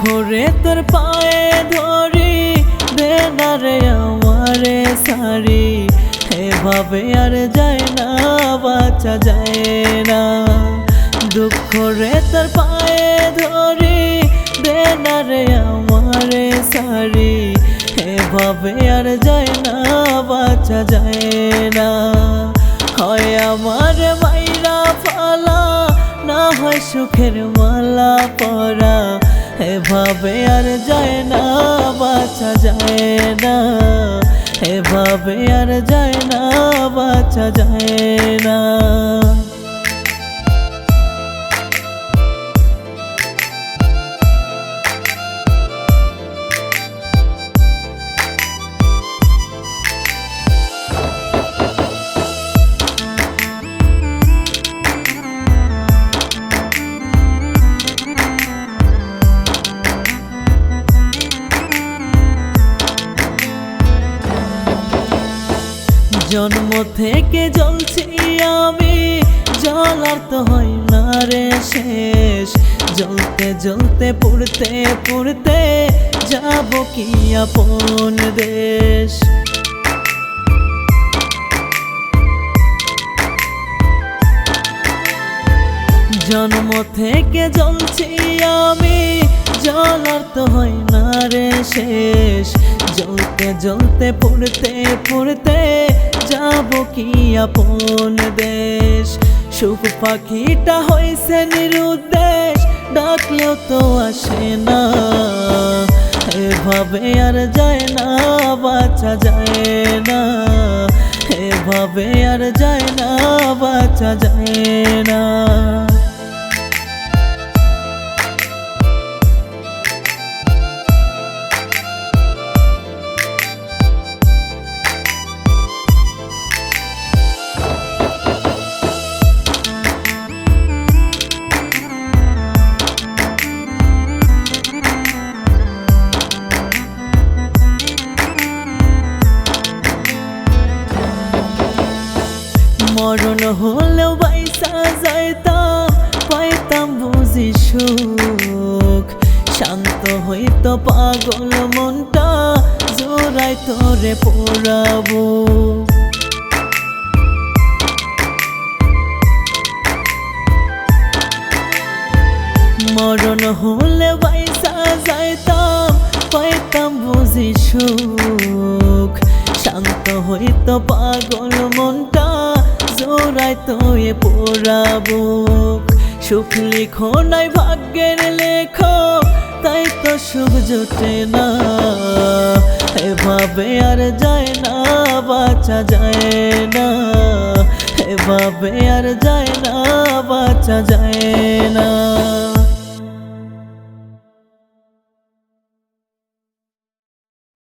রে তোর পায়ে ধরি দে না রে আমারে সারি এভাবে আর যায় না বাঁচা যায় না দুঃখ রে তোর পায়ে ধরি দে না রে আমারে সারি এভাবে আর যায় না বাঁচা যায় না হয় আমার মাইরা ফালা না হয় সুখের মালা পরা এভাবে আর যায় না বাঁচা যায় না এভাবে আর যায় না বাঁচা যায় না জন্ম থেকে জ্বলছি আমি জ্বলার তো হয় না রে শেষ জ্বলতে জ্বলতে পুড়তে পুড়তে যাব কি আপন দেশ জন্ম থেকে জ্বলছি আমি জ্বলার তো হয় না রে শেষ জ্বলতে জ্বলতে পুড়তে পুড়তে যাব কি আপন দেশ সুখ পাখিটা হয়েছে নিরুদ্দেশ ডাকলেও তো আসে না এভাবে আর যায় না বাঁচা যায় না এভাবে আর যায় না বাঁচা যায় না মরণ হলেও বাইসা যাইতাম পাইতাম বুঝি সুখ শান্ত হইতো পাগল মনটা জোড়াই তোরে পোড়াবো মরণ হলে বাইসা যাইতাম পাইতাম বুঝি সুখ শান্ত হইতো পাগল মনটা জোড়াই তোয়ে পোড়াবো সুখ লিখো নাই ভাগ্যের লেখক তাই তো সুখ জোটে না এভাবে আর যায় না বাঁচা যায় না এভাবে আর যায় না বাঁচা যায় না